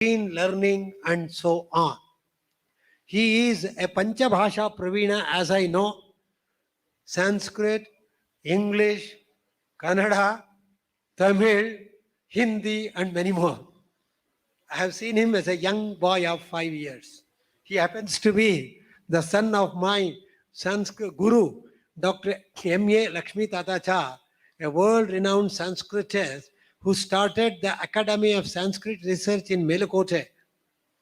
learning, and so on. He is a Panchabhasha Pravina, as I know: Sanskrit, English, Kannada, Tamil, Hindi, and many more. I have seen him as a young boy of 5 years. He happens to be the son of my Sanskrit guru, Dr. M.A. Lakshmi Tatacha, a world-renowned Sanskritist who started the Academy of Sanskrit Research in Melukote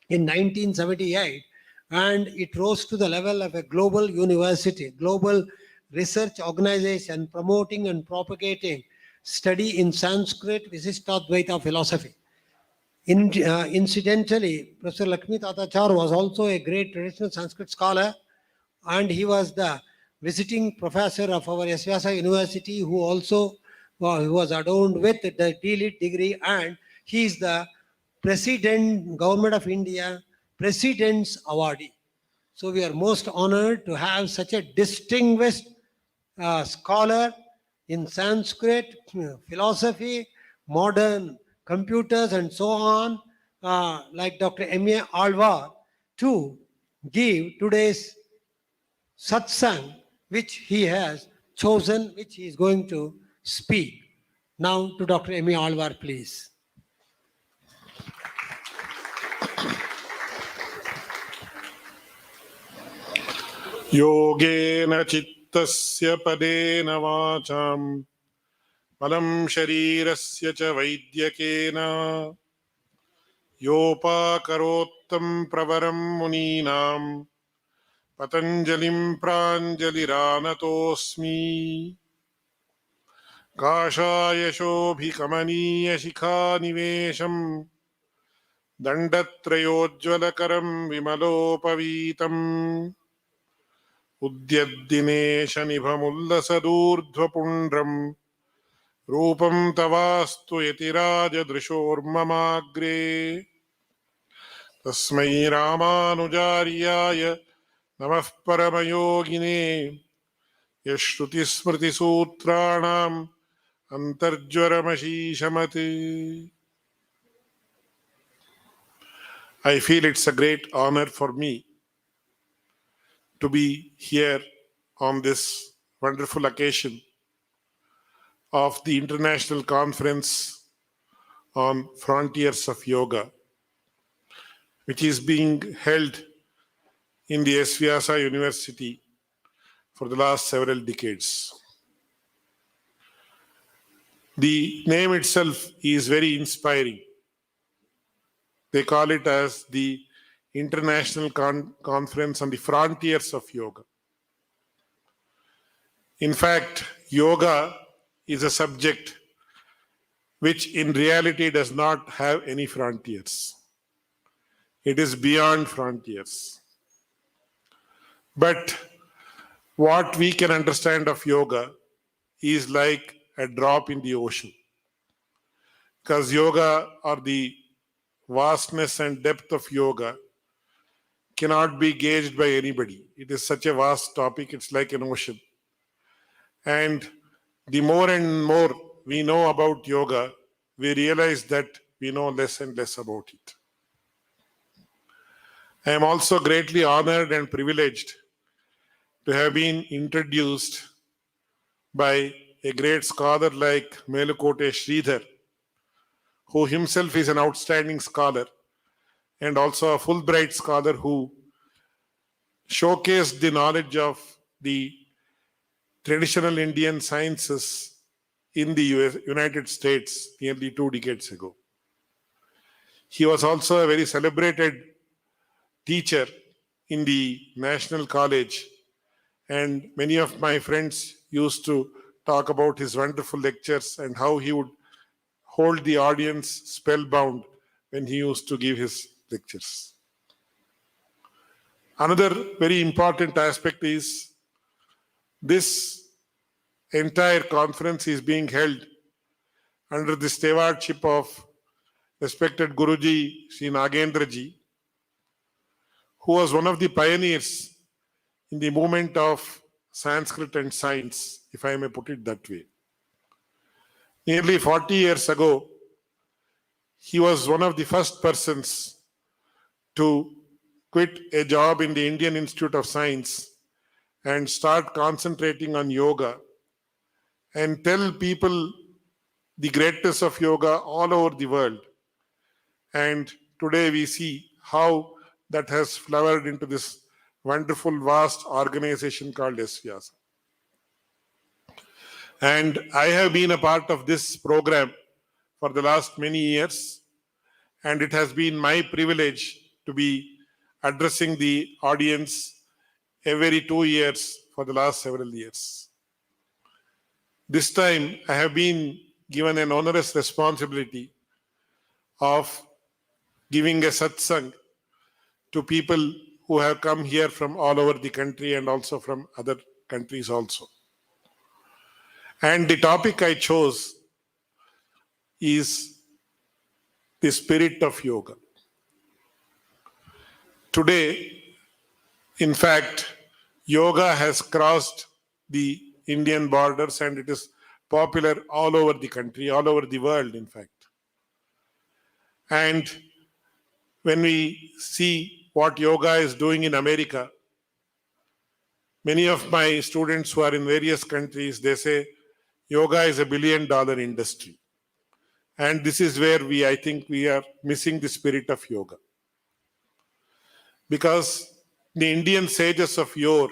in 1978, and it rose to the level of a global university, global research organization promoting and propagating study in Sanskrit Visishtadvaita philosophy. Incidentally, Professor Lakshmi Tatachar was also a great traditional Sanskrit scholar, and he was the visiting professor of our S-VYASA University, who also who was adorned with the D.Litt degree, and he is the President, Government of India, President's Awardee. So we are most honored to have such a distinguished scholar in Sanskrit, philosophy, modern computers, and so on, like Dr. M.A. Alvar, to give today's satsang, which he has chosen, which he is going to speak. Now to Dr. M.A. Alvar, please. योगेन चित्तस्य पदेन वाचां बलं शरीरस्य च वैद्यकेन योपाकरोत्तं प्रवरं मुनीनां पतञ्जलिं प्राञ्जलिरानतोऽस्मि काषायशोभिकमनीयशिखानिवेशं दण्डत्रयोज्ज्वलकरं विमलोपवीतम् उद्यद्दिनेशनिभमुल्लसदूर्ध्वपुण्ड्रम् रूपं तवास्तु यतिराजदृशोर्ममाग्रे तस्मै रामानुजार्याय नमः परमयोगिने यश्रुतिस्मृतिसूत्राणाम् अन्तर्ज्वरमशीशमत्. I feel it's a great honor for me to be here on this wonderful occasion of the International Conference on Frontiers of Yoga, which is being held in the S-VYASA University for the last several decades. The name itself is very inspiring. They call it as the International Conference on the Frontiers of Yoga. In fact, yoga is a subject which in reality does not have any frontiers. It is beyond frontiers. But what we can understand of yoga is like a drop in the ocean. Because yoga, or the vastness and depth of yoga, cannot be gauged by anybody. It is such a vast topic, it's like an ocean. And the more and more we know about yoga, we realize that we know less and less about it. I am also greatly honored and privileged to have been introduced by a great scholar like Melukote Sridhar, who himself is an outstanding scholar and also a Fulbright scholar who showcased the knowledge of the traditional Indian sciences in the United States nearly 2 decades ago. He was also a very celebrated teacher in the National College, and many of my friends used to talk about his wonderful lectures and how he would hold the audience spellbound when he used to give his lectures. Another very important aspect is this entire conference is being held under the stewardship of respected Guruji Sri Nagendra Ji, who was one of the pioneers in the movement of Sanskrit and science, if I may put it that way. Nearly 40 years ago, He was one of the first persons to quit a job in the Indian Institute of Science and start concentrating on yoga and tell people the greatness of yoga all over the world. And today we see how that has flowered into this wonderful, vast organization called S-VYASA. And I have been a part of this program for the last many years, and it has been my privilege to be addressing the audience every 2 years for the last several years. This time, I have been given an onerous responsibility of giving a satsang to people who have come here from all over the country and also from other countries also. And the topic I chose is the spirit of yoga. Today, in fact, yoga has crossed the Indian borders and it is popular all over the country, all over the world, in fact. And when we see what yoga is doing in America, many of my students who are in various countries, they say yoga is $1 billion industry. And this is where I think we are missing the spirit of yoga. Because the Indian sages of yore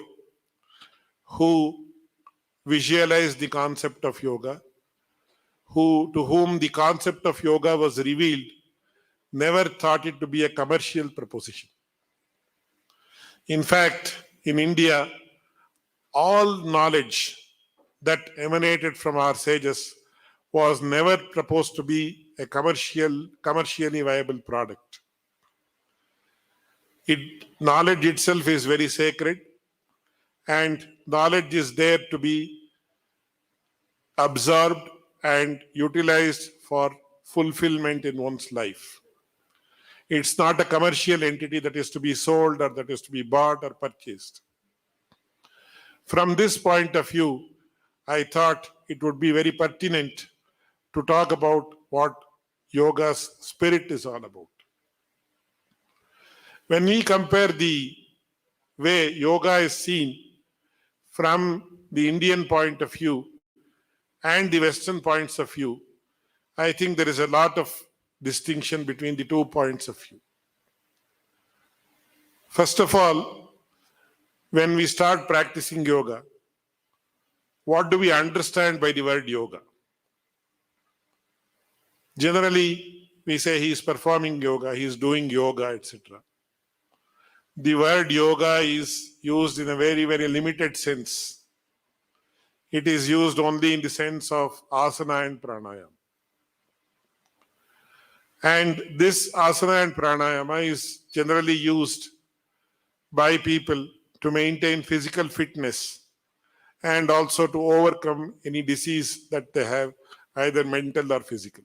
who visualized the concept of yoga, to whom the concept of yoga was revealed, never thought it to be a commercial proposition. In fact, in India, all knowledge that emanated from our sages was never proposed to be a commercially viable product. Knowledge itself is very sacred, and knowledge is there to be absorbed and utilized for fulfillment in one's life. It's not a commercial entity that is to be sold or that is to be bought or purchased. From this point of view, I thought it would be very pertinent to talk about what yoga's spirit is all about. When we compare the way yoga is seen from the Indian point of view and the Western points of view, I think there is a lot of distinction between the 2 points of view. First of all, when we start practicing yoga, what do we understand by the word yoga? Generally, we say he is performing yoga, he is doing yoga, etc. The word yoga is used in a very, very limited sense. It is used only in the sense of asana and pranayama. And this asana and pranayama is generally used by people to maintain physical fitness and also to overcome any disease that they have, either mental or physical.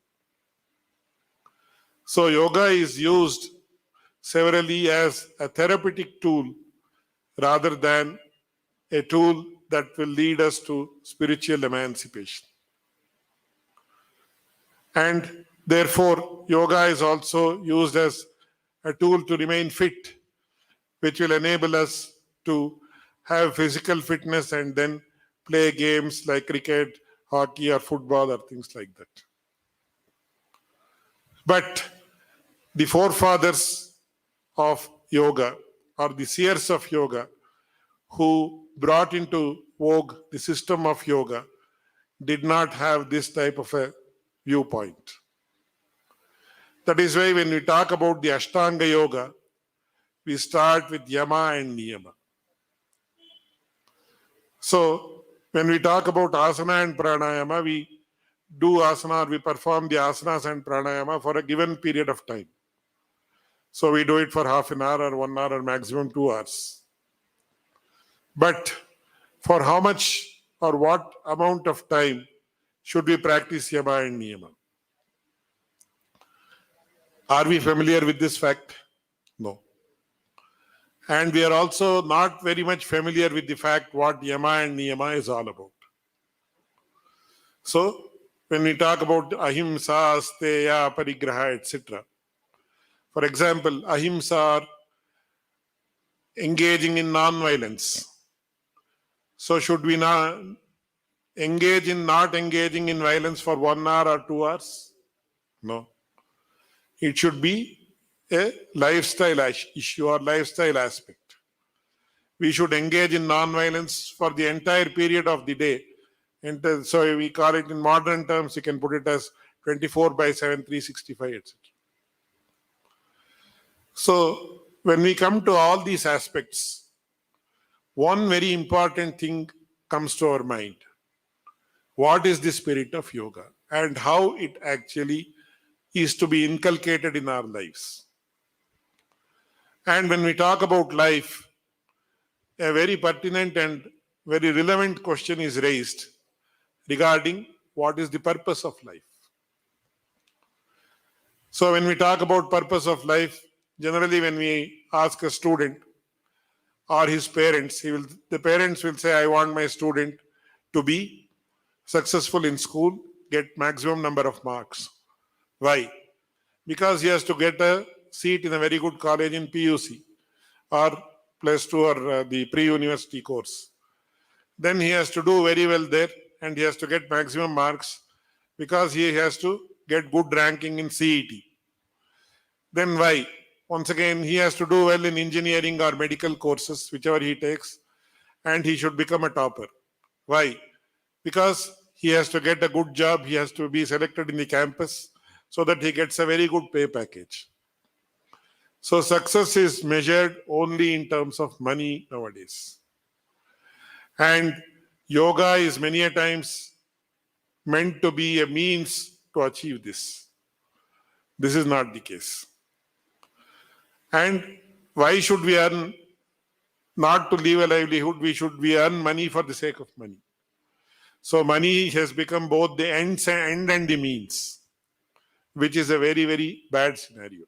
So yoga is used severally as a therapeutic tool rather than a tool that will lead us to spiritual emancipation. And therefore, yoga is also used as a tool to remain fit, which will enable us to have physical fitness and then play games like cricket, hockey, or football, or things like that. But the forefathers of yoga, or the seers of yoga, who brought into vogue the system of yoga, did not have this type of a viewpoint. That is why when we talk about the Ashtanga yoga, we start with yama and niyama. So when we talk about asana and pranayama, we do asana, we perform the asanas and pranayama for a given period of time. So we do it for half an hour or 1 hour or maximum 2 hours. But for how much or what amount of time should we practice yama and niyama? Are we familiar with this fact? No. And we are also not very much familiar with the fact what yama and niyama is all about. So when we talk about ahimsa, asteya, parigraha, etc. For example, ahimsa are engaging in non-violence. So should we not engage in not engaging in violence for 1 hour or 2 hours? No. It should be a lifestyle issue or lifestyle aspect. We should engage in non-violence for the entire period of the day. And so we call it in modern terms, you can put it as 24/7, 365, etc. So when we come to all these aspects, one very important thing comes to our mind. What is the spirit of yoga and how it actually is to be inculcated in our lives? And when we talk about life, a very pertinent and very relevant question is raised regarding what is the purpose of life. So when we talk about purpose of life, generally when we ask a student or his parents, the parents will say, I want my student to be successful in school, get maximum number of marks. Why? Because he has to get a seat in a very good college in PUC or +2 or the pre-university course. Then he has to do very well there and he has to get maximum marks because he has to get good ranking in CET. Then why? Once again, he has to do well in engineering or medical courses, whichever he takes, and he should become a topper. Why? Because he has to get a good job, he has to be selected in the campus so that he gets a very good pay package. So success is measured only in terms of money nowadays. And yoga is many a times meant to be a means to achieve this. This is not the case. And why should we earn not to live a livelihood? We earn money for the sake of money. So money has become both the end and the means, which is a very, very bad scenario.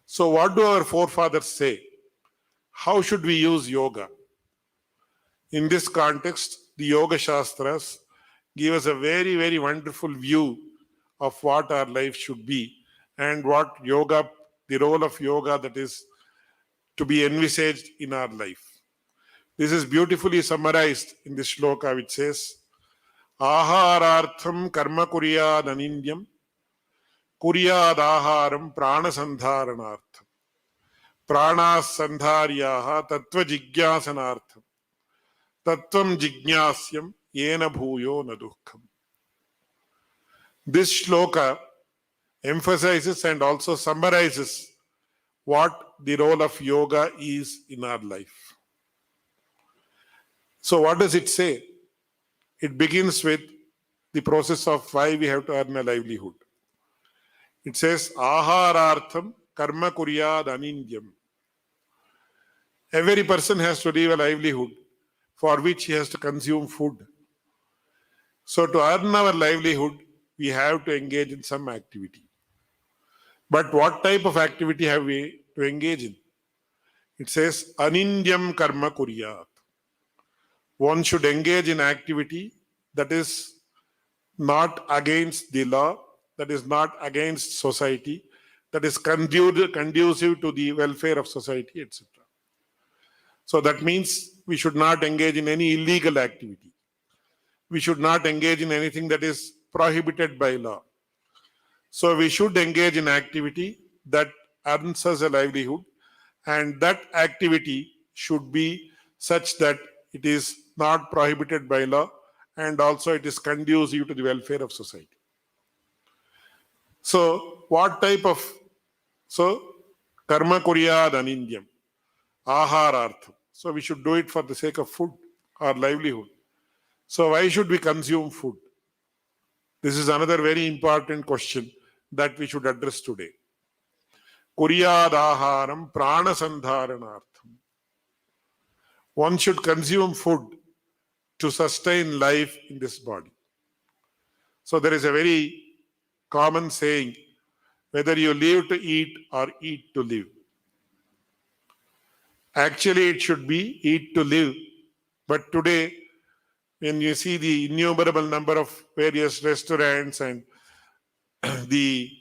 So what do our forefathers say? How should we use yoga? In this context, the Yoga Shastras give us a very, very wonderful view of what our life should be and what yoga, the role of yoga that is to be envisaged in our life. This is beautifully summarized in this shloka which says, Aharartham karma kuryad anindhyam kuryad aharam prana sandharanartham pranas sandharyaha tattva jigyasanartham tattvam jignasyam yena bhuyo na dukkham. This shloka emphasizes and also summarizes what the role of yoga is in our life. So what does it say? It begins with the process of why we have to earn a livelihood. It says, Aharartham karma kuryad anindyam. Every person has to live a livelihood for which he has to consume food. So to earn our livelihood, we have to engage in some activity. But what type of activity have we to engage in? It says, Anindyam karma kuryat. One should engage in activity that is not against the law, that is not against society, that is conducive to the welfare of society, etc. So that means we should not engage in any illegal activity. We should not engage in anything that is prohibited by law. So we should engage in activity that earns us a livelihood, and that activity should be such that it is not prohibited by law and also it is conducive to the welfare of society. So what type of, karma kuryad anindyam, aharartham. So we should do it for the sake of food or livelihood. So why should we consume food? This is another very important question that we should address today. Kuryad aharam prana sandharanartham. One should consume food to sustain life in this body. So there is a very common saying, whether you live to eat or eat to live. Actually, it should be eat to live. But today, when you see the innumerable number of various restaurants and the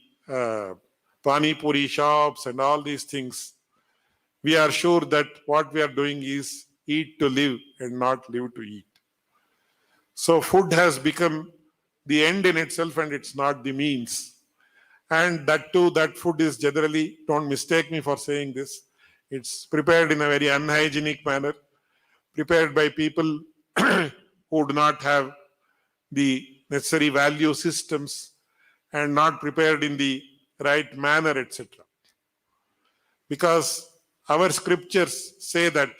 pani puri shops and all these things, we are sure that what we are doing is eat to live and not live to eat. So food has become the end in itself and it's not the means. And that too, that food is generally, don't mistake me for saying this, it's prepared in a very unhygienic manner, prepared by people who do not have the necessary value systems and not prepared in the right manner, etc. Because our scriptures say that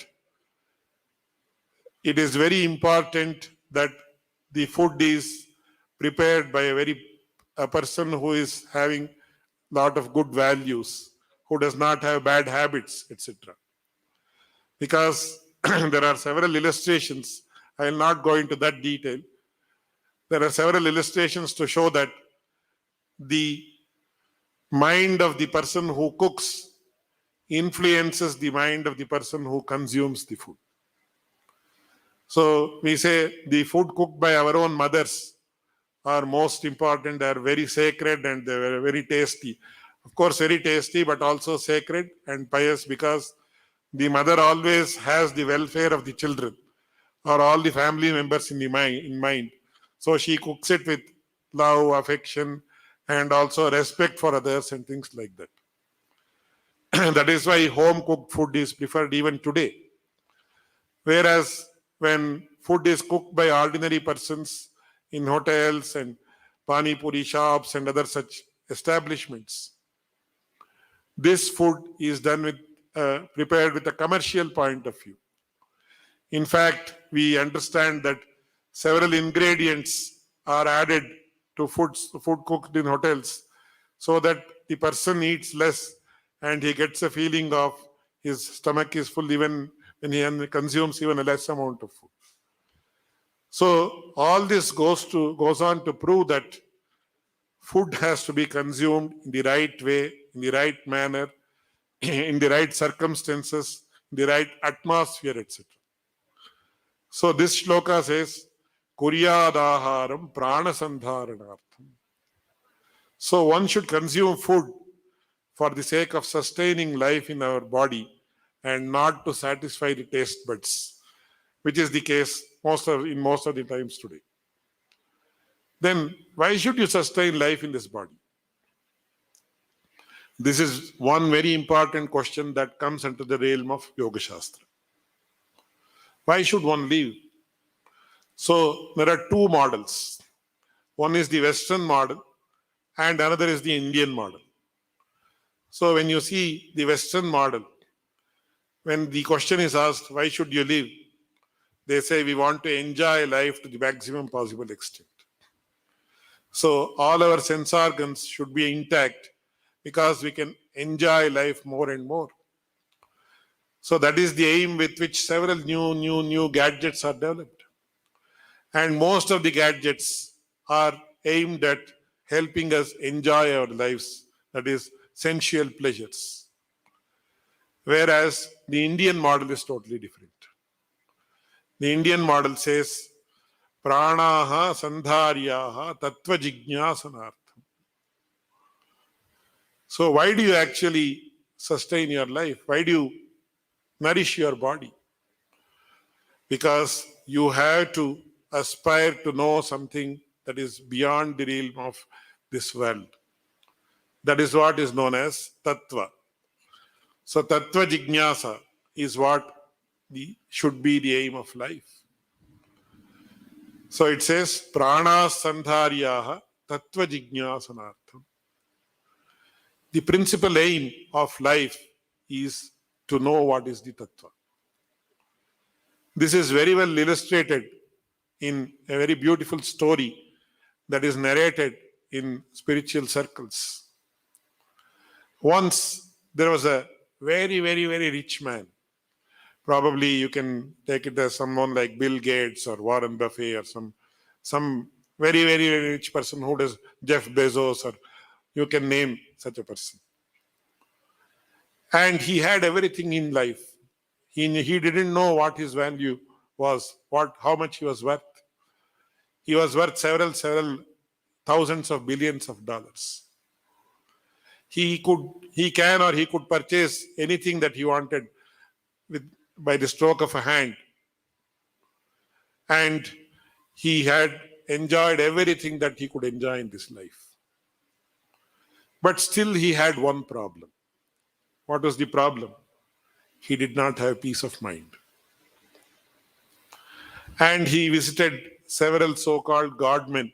it is very important that the food is prepared by a person who is having lot of good values, who does not have bad habits, etc. Because there are several illustrations. I will not go into that detail. There are several illustrations to show that the mind of the person who cooks influences the mind of the person who consumes the food. So we say the food cooked by our own mothers are most important, they are very sacred and they are very tasty. Of course, very tasty, but also sacred and pious because the mother always has the welfare of the children or all the family members in mind. So she cooks it with love, affection, and also respect for others and things like that. That is why home cooked food is preferred even today. Whereas when food is cooked by ordinary persons in hotels and pani puri shops and other such establishments, this food is done with prepared with a commercial point of view. In fact, we understand that several ingredients are added to food cooked in hotels so that the person eats less and he gets a feeling of his stomach is full even when he consumes even a less amount of food. So all this goes on to prove that food has to be consumed in the right way, in the right manner, in the right circumstances, in the right atmosphere, etc. So this shloka says, Kuryadaharam pranasandharanartham. So one should consume food for the sake of sustaining life in our body and not to satisfy the taste buds, which is the case in most of the times today. Then why should you sustain life in this body? This is one very important question that comes into the realm of Yoga Shastra. Why should one live? So there are two models. One is the Western model and another is the Indian model. So when you see the Western model, when the question is asked, why should you live? They say we want to enjoy life to the maximum possible extent. So all our sense organs should be intact because we can enjoy life more and more. So that is the aim with which several new gadgets are developed. And most of the gadgets are aimed at helping us enjoy our lives, that is, sensual pleasures. Whereas the Indian model is totally different. The Indian model says, pranaha sandharyaha tattva jignasanartham. So why do you actually sustain your life? Why do you nourish your body? Because you have to aspire to know something that is beyond the realm of this world. That is what is known as tattva. So tattva jignyasa is what should be the aim of life. So it says prana sandharyaha tattva jignasanartham. The principal aim of life is to know what is the tattva. This is very well illustrated in a very beautiful story that is narrated in spiritual circles. Once there was a very rich man. Probably you can take it as someone like Bill Gates or Warren Buffett or some very rich person who does Jeff Bezos, or you can name such a person. And he had everything in life. He didn't know what his value was, how much he was worth. He was worth several thousands of billions of dollars. He can or he could purchase anything that he wanted by the stroke of a hand. And he had enjoyed everything that he could enjoy in this life. But still he had one problem. What was the problem? He did not have peace of mind. And he visited several so-called godmen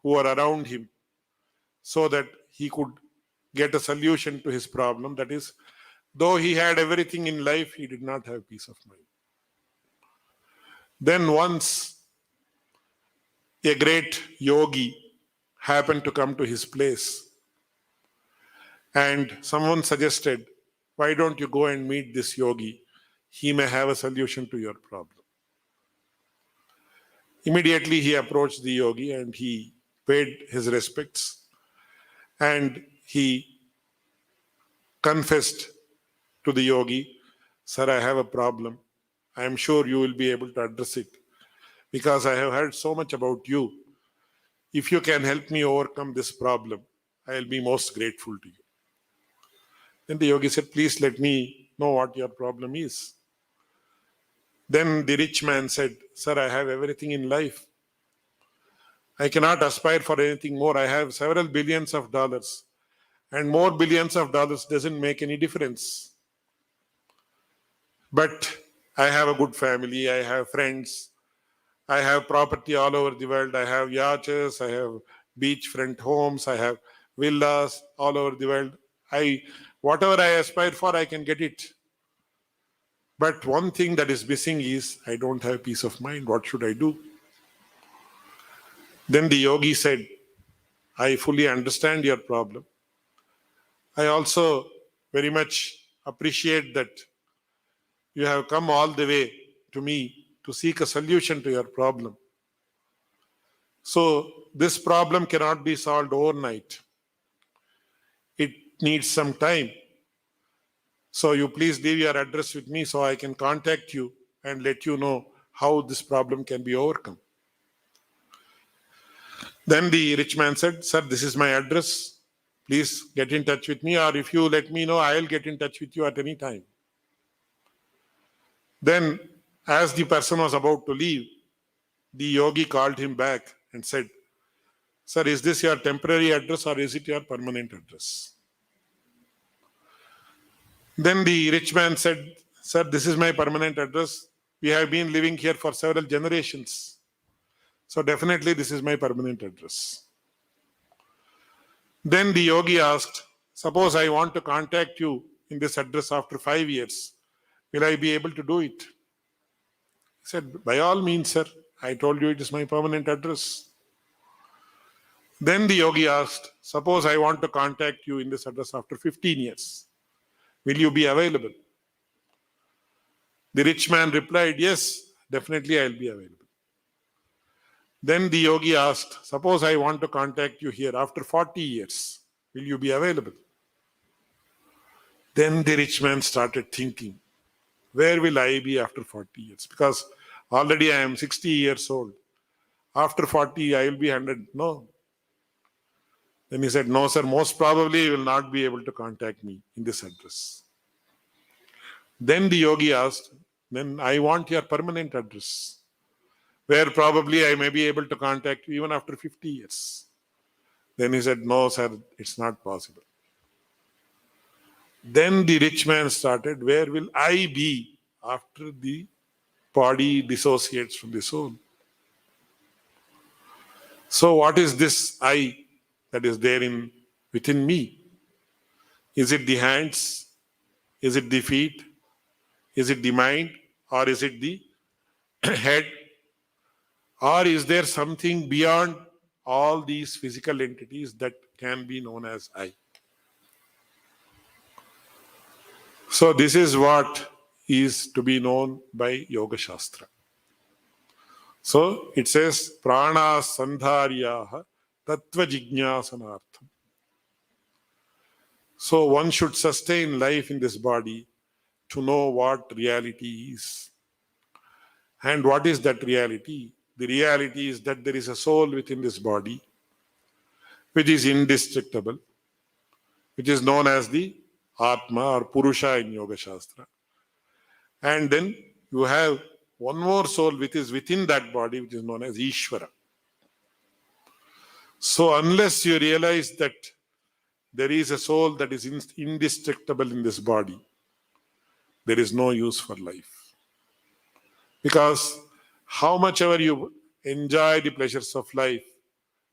who were around him so that he could get a solution to his problem. That is, though he had everything in life, he did not have peace of mind. Then once a great yogi happened to come to his place, and someone suggested, why don't you go and meet this yogi? He may have a solution to your problem. Immediately he approached the yogi and he paid his respects, and he confessed to the yogi, sir, I have a problem. I am sure you will be able to address it because I have heard so much about you. If you can help me overcome this problem, I will be most grateful to you. Then the yogi said, please let me know what your problem is. Then the rich man said, sir, I have everything in life. I cannot aspire for anything more. I have several billions of dollars, and more billions of dollars doesn't make any difference. But I have a good family, I have friends, I have property all over the world, I have yachts, I have beachfront homes, I have villas all over the world. Whatever I aspire for, I can get it. But one thing that is missing is I don't have peace of mind. What should I do? Then the yogi said, I fully understand your problem. I also very much appreciate that you have come all the way to me to seek a solution to your problem. So this problem cannot be solved overnight. It needs some time. So you please leave your address with me so I can contact you and let you know how this problem can be overcome. Then the rich man said, sir, this is my address. Please get in touch with me, or if you let me know, I'll get in touch with you at any time. Then, as the person was about to leave, the yogi called him back and said, sir, is this your temporary address or is it your permanent address? Then the rich man said, sir, this is my permanent address. We have been living here for several generations. So definitely this is my permanent address. Then the yogi asked, suppose I want to contact you in this address after 5 years. Will I be able to do it? He said, by all means, sir. I told you it is my permanent address. Then the yogi asked, suppose I want to contact you in this address after 15 years. Will you be available? The rich man replied, yes, definitely I'll be available. Then the yogi asked, suppose I want to contact you here after 40 years. Will you be available? Then the rich man started thinking, where will I be after 40 years? Because already I am 60 years old. After 40, I will be 100. No. Then he said, no, sir, most probably you will not be able to contact me in this address. Then the yogi asked, then I want your permanent address, where probably I may be able to contact you even after 50 years. Then he said, no, sir, it's not possible. Then the rich man started, where will I be after the body dissociates from the soul? So what is this I that is there within me? Is it the hands? Is it the feet? Is it the mind? Or is it the head? Or is there something beyond all these physical entities that can be known as I? So this is what is to be known by Yoga Shastra. So it says, prana sandharyaha tattva jignasanartham. So one should sustain life in this body to know what reality is. And what is that reality? the reality is that there is a soul within this body, which is indestructible, which is known as the Atma or Purusha in Yoga Shastra. And then you have one more soul which is within that body, which is known as Ishvara. So unless you realize that there is a soul that is indestructible in this body, there is no use for life. Because how much ever you enjoy the pleasures of life,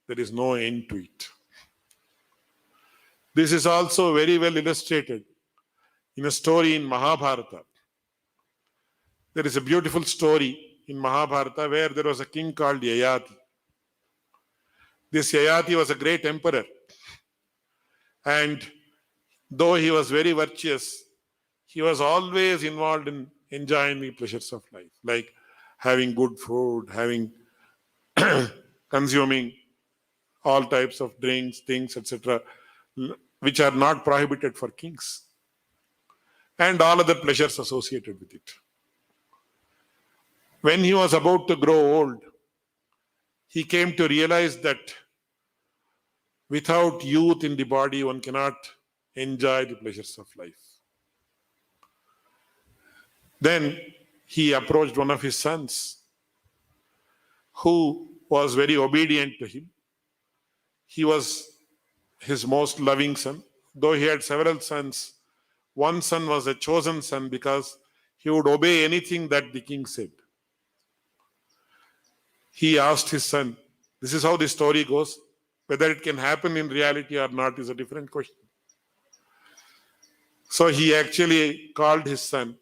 there is no end to it. This is also very well illustrated in a story in Mahabharata. There is a beautiful story in Mahabharata where there was a king called Yayati. This Yayati was a great emperor. And though he was very virtuous, he was always involved in enjoying the pleasures of life, like having good food, consuming all types of drinks, things, etc., which are not prohibited for kings, and all other pleasures associated with it. When he was about to grow old, he came to realize that without youth in the body, one cannot enjoy the pleasures of life. Then he approached one of his sons, who was very obedient to him. He was his most loving son. Though he had several sons, one son was a chosen son because he would obey anything that the king said. He asked his son, this is how the story goes. Whether it can happen in reality or not is a different question. So he actually called his son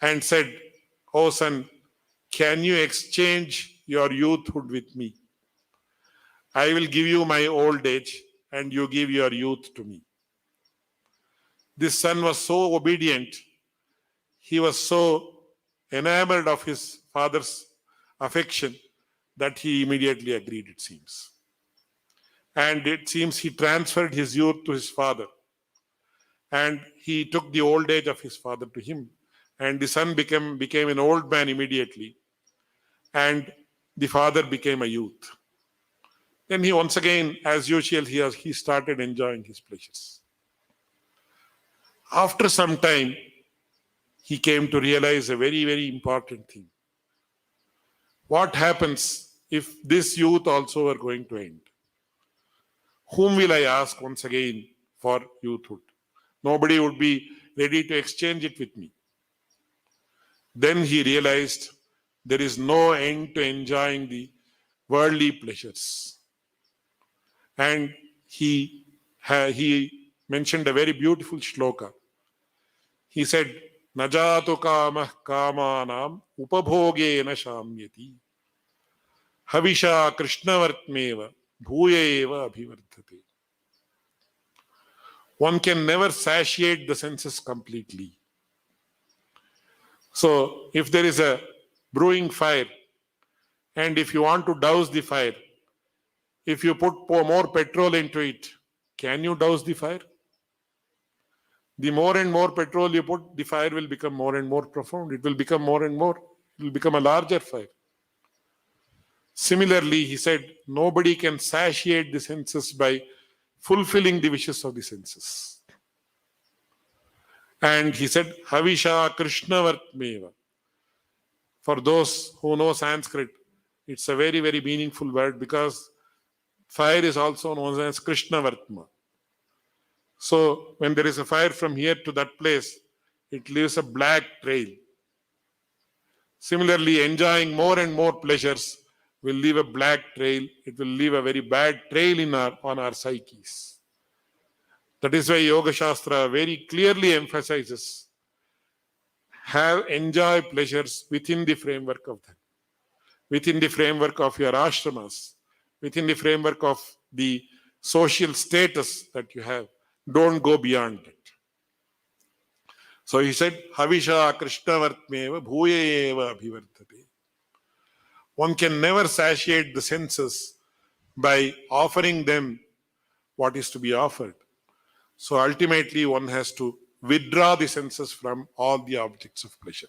and said, "Oh son, can you exchange your youthhood with me? I will give you my old age and you give your youth to me." This son was so obedient. He was so enamored of his father's affection that he immediately agreed, it seems. And it seems he transferred his youth to his father. And he took the old age of his father to him. And the son became an old man immediately. And the father became a youth. Then he once again, as usual, he started enjoying his pleasures. After some time, he came to realize a very, very important thing. What happens if this youth also are going to end? Whom will I ask once again for youthhood? Nobody would be ready to exchange it with me. Then he realized there is no end to enjoying the worldly pleasures. And he mentioned a very beautiful shloka. He said, "Najatu kamah kamanam upabhogena shamyati. Havisha krishnavartmeva bhuyeva abhivardhate." One can never satiate the senses completely. So if there is a brewing fire, and if you want to douse the fire, if you pour more petrol into it, can you douse the fire? The more and more petrol you put, the fire will become more and more profound. It will become more and more. It will become a larger fire. Similarly, he said, nobody can satiate the senses by fulfilling the wishes of the senses. And he said, Havisha Krishnavartmeva. For those who know Sanskrit, it's a very, very meaningful word because fire is also known as Krishnavartma. So when there is a fire from here to that place, it leaves a black trail. Similarly, enjoying more and more pleasures will leave a black trail. It will leave a very bad trail on our psyches. That is why Yoga Shastra very clearly emphasizes, enjoy pleasures within the framework of that, within the framework of your ashramas, within the framework of the social status that you have. Don't go beyond it. So he said, Havisha Krishnavartmeva bhuyeva abhivardhate. One can never satiate the senses by offering them what is to be offered. So ultimately, one has to withdraw the senses from all the objects of pleasure.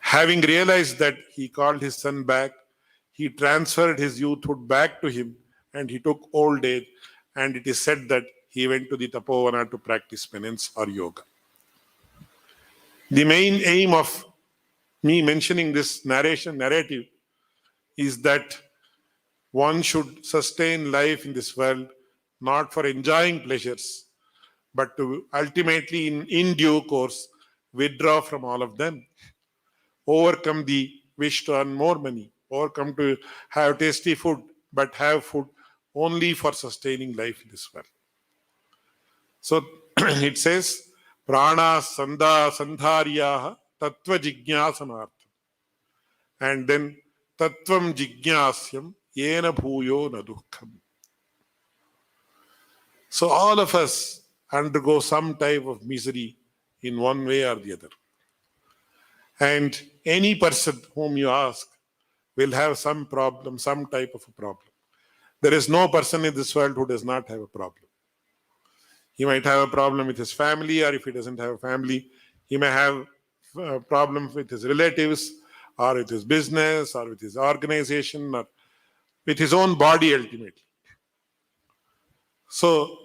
Having realized that, he called his son back, he transferred his youthhood back to him, and he took old age, and it is said that he went to the Tapovana to practice penance or yoga. The main aim of me mentioning this narrative is that one should sustain life in this world not for enjoying pleasures, but to ultimately, in due course, withdraw from all of them, overcome the wish to earn more money, overcome to have tasty food, but have food only for sustaining life in this world. So it says, prana sandharyaha tattva jignasanartham. And then tattvam jignasyam yena bhuyo na dukkham. So all of us undergo some type of misery in one way or the other. And any person whom you ask will have some problem, some type of a problem. There is no person in this world who does not have a problem. He might have a problem with his family, or if he doesn't have a family, he may have a problem with his relatives, or with his business, or with his organization, or with his own body ultimately. So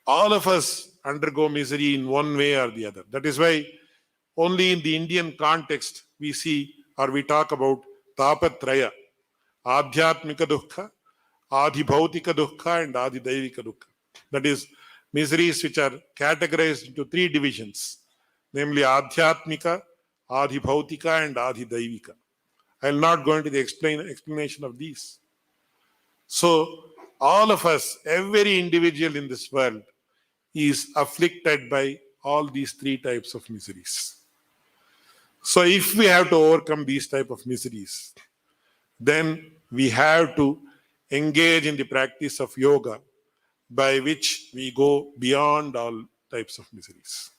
all of us undergo misery in one way or the other. That is why only in the Indian context we see or we talk about tapatraya, adhyatmika dukkha, adhibhautika dukkha, and adhidaivika dukkha. That is, miseries which are categorized into three divisions, namely adhyatmika, adhibhautika, and adhidaivika. I will not go into the explanation of these. So all of us, every individual in this world is afflicted by all these three types of miseries. So if we have to overcome these type of miseries, then we have to engage in the practice of yoga, by which we go beyond all types of miseries.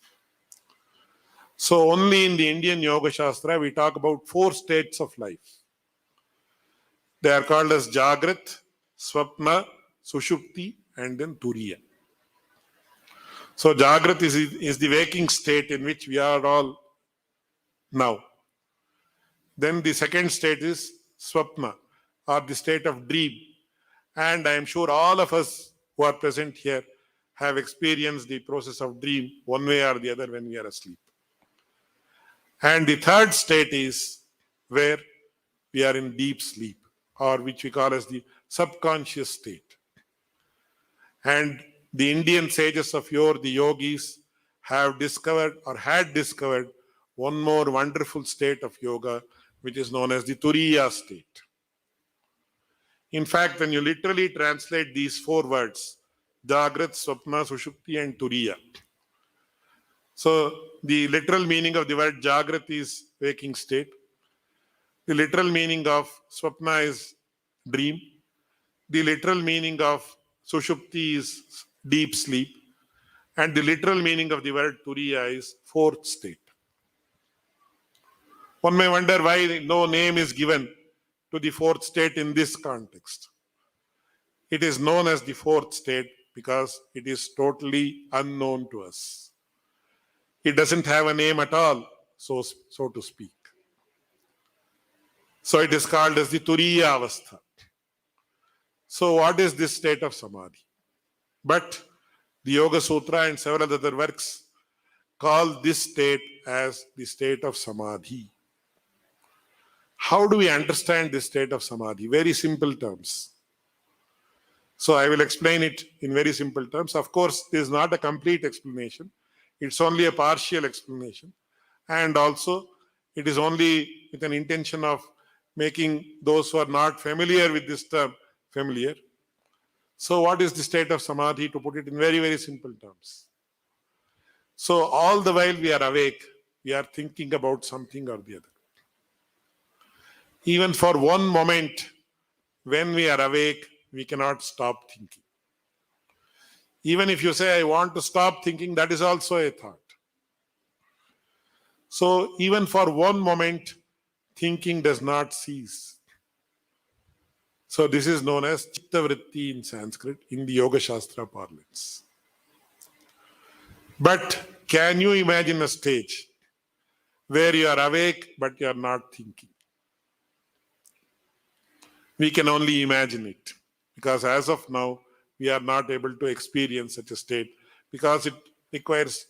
So only in the Indian Yoga Shastra we talk about 4 states of life. They are called as Jagrat, Swapna, Sushupti, and then Turiya. So Jagrat is the waking state in which we are all now. Then the second state is Swapna, or the state of dream. And I am sure all of us who are present here have experienced the process of dream one way or the other when we are asleep. And the third state is where we are in deep sleep, or which we call as the subconscious state. And the Indian sages of yore, the yogis, have discovered or had discovered one more wonderful state of yoga, which is known as the Turiya state. In fact, when you literally translate these 4 words, Jagrat, Swapna, Sushupti, and Turiya. So the literal meaning of the word Jagrat is waking state. The literal meaning of Swapna is dream. The literal meaning of Sushupti is deep sleep. And the literal meaning of the word Turiya is 4th state. One may wonder why no name is given to the 4th state in this context. It is known as the 4th state because it is totally unknown to us. It doesn't have a name at all, so to speak. So it is called as the Turiya Avastha. So what is this state of Samadhi? But the Yoga Sutra and several other works call this state as the state of Samadhi. How do we understand this state of Samadhi? Very simple terms. So I will explain it in very simple terms. Of course, this is not a complete explanation. It's only a partial explanation. And also, it is only with an intention of making those who are not familiar with this term familiar. So what is the state of Samadhi? To put it in very, very simple terms. So all the while we are awake, we are thinking about something or the other. Even for one moment, when we are awake, we cannot stop thinking. Even if you say, I want to stop thinking, that is also a thought. So even for one moment, thinking does not cease. So this is known as Chitta Vritti in Sanskrit, in the Yoga Shastra parlance. But can you imagine a stage where you are awake but you are not thinking. We can only imagine it, because as of now, we are not able to experience such a state because it requires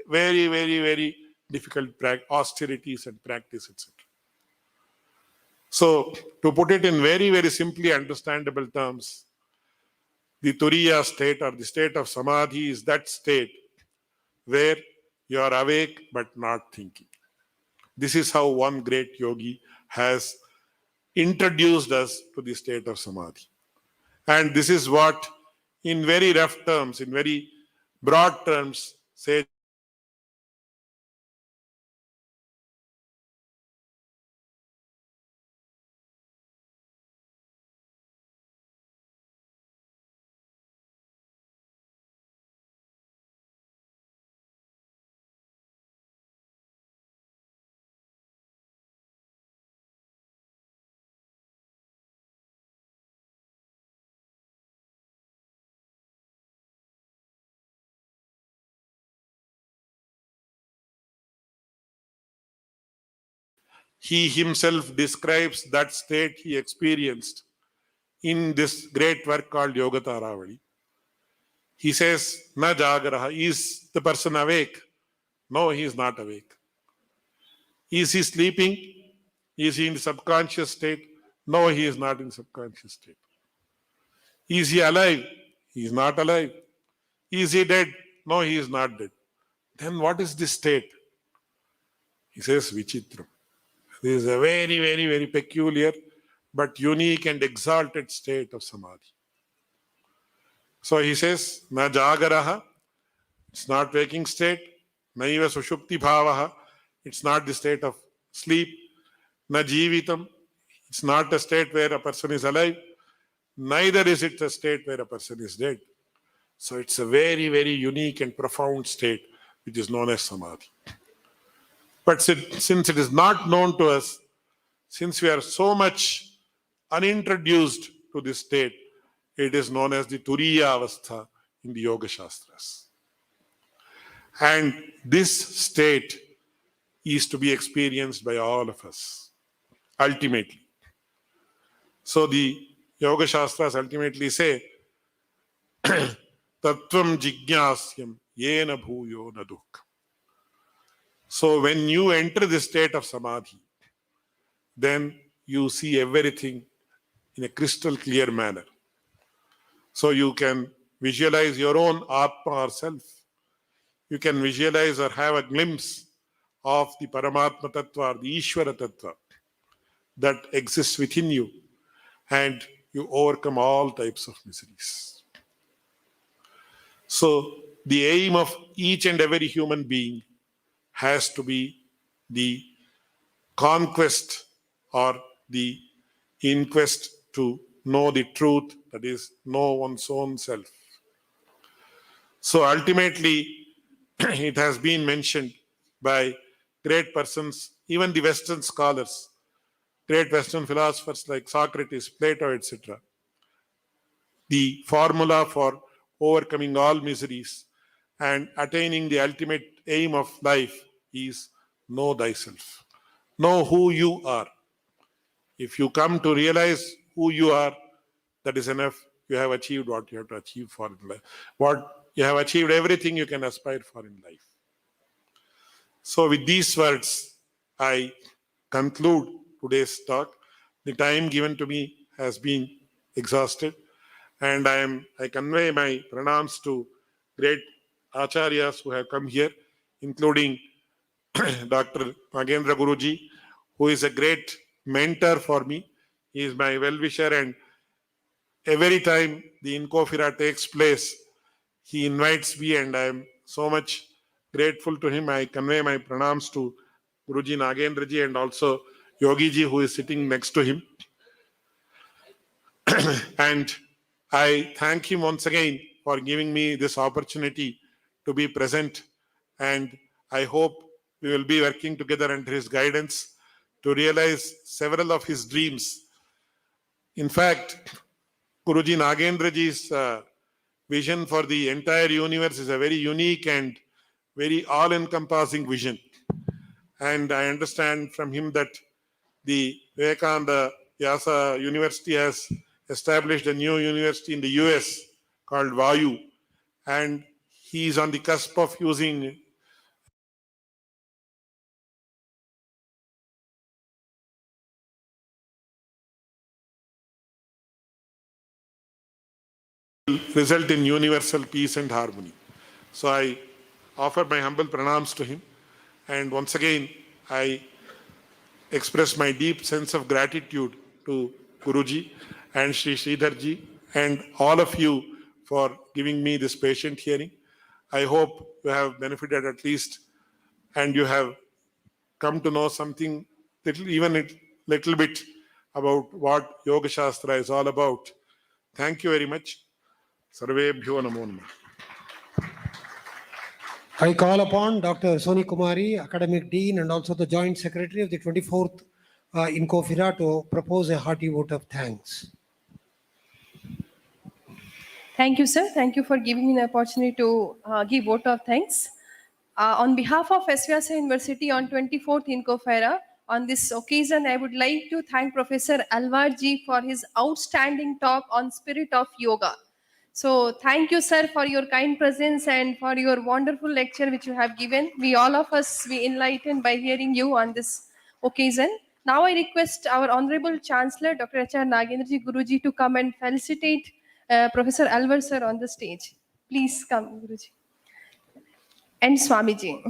very, very, very difficult austerities and practice, etc. So, to put it in very, very simply understandable terms, the Turiya state or the state of Samadhi is that state where you are awake but not thinking. This is how one great yogi has introduced us to the state of Samadhi. And this is what, in very rough terms, in very broad terms, say he himself describes that state he experienced in this great work called Yoga Taravali. He says, Na jagaraha, is the person awake? No, he is not awake. Is he sleeping? Is he in subconscious state? No, he is not in subconscious state. Is he alive? He is not alive. Is he dead? No, he is not dead. Then what is this state? He says, Vichitram. This is a very, very, very peculiar but unique and exalted state of Samadhi. So he says, Na jagaraha, it's not waking state. Naiva sushupti bhavaha, it's not the state of sleep. Na jivitam, it's not a state where a person is alive. Neither is it a state where a person is dead. So it's a very, very unique and profound state which is known as Samadhi. But since it is not known to us, since we are so much unintroduced to this state, it is known as the Turiya Avastha in the Yoga Shastras. And this state is to be experienced by all of us, ultimately. So the Yoga Shastras ultimately say, Tattvam jignasyam yena bhuyo na dukkha. So when you enter the state of Samadhi, then you see everything in a crystal clear manner. So you can visualize your own Atma or self. You can visualize or have a glimpse of the Paramatma Tattva or the Ishvara Tattva that exists within you, and you overcome all types of miseries. So the aim of each and every human being has to be the conquest or the inquest to know the truth, that is, know one's own self. So ultimately, it has been mentioned by great persons, even the Western scholars, great Western philosophers like Socrates, Plato, etc. The formula for overcoming all miseries and attaining the ultimate aim of life is know thyself. Know who you are. If you come to realize who you are, that is enough. You have achieved what you have to achieve for in life. You have achieved everything you can aspire for in life. So with these words, I conclude today's talk. The time given to me has been exhausted, and I convey my pranams to great acharyas who have come here, including Dr. Nagendra Guruji, who is a great mentor for me. He is my well-wisher, and every time the Inkofira takes place, he invites me, and I am so much grateful to him. I convey my pranams to Guruji Nagendraji and also Yogiji, who is sitting next to him. And I thank him once again for giving me this opportunity to be present. And I hope we will be working together under his guidance to realize several of his dreams. In fact, Guruji Nagendraji's vision for the entire universe is a very unique and very all-encompassing vision. And I understand from him that the Vivekananda Vyasa University has established a new university in the US called Vayu, and he is on the cusp of using result in universal peace and harmony. So I offer my humble pranams to him, and once again I express my deep sense of gratitude to Guruji and Sri Sridharji and all of you for giving me this patient hearing. I hope you have benefited at least, and you have come to know something little bit about what Yoga Shastra is all about. Thank you very much. Sarvebhyo namo namah. I call upon Dr. Soni Kumari, Academic Dean and also the Joint Secretary of the 24th Incofira to propose a hearty vote of thanks. Thank you, sir. Thank you for giving me the opportunity to give vote of thanks. On behalf of S-VYASA University on 24th Incofera, on this occasion, I would like to thank Professor Alvarji for his outstanding talk on spirit of yoga. So thank you, sir, for your kind presence and for your wonderful lecture which you have given. We all of us be enlightened by hearing you on this occasion. Now I request our Honorable Chancellor, Dr. H.R. Nagendraji Guruji, to come and felicitate Professor Alvar sir on the stage. Please come, Guruji. And Swamiji.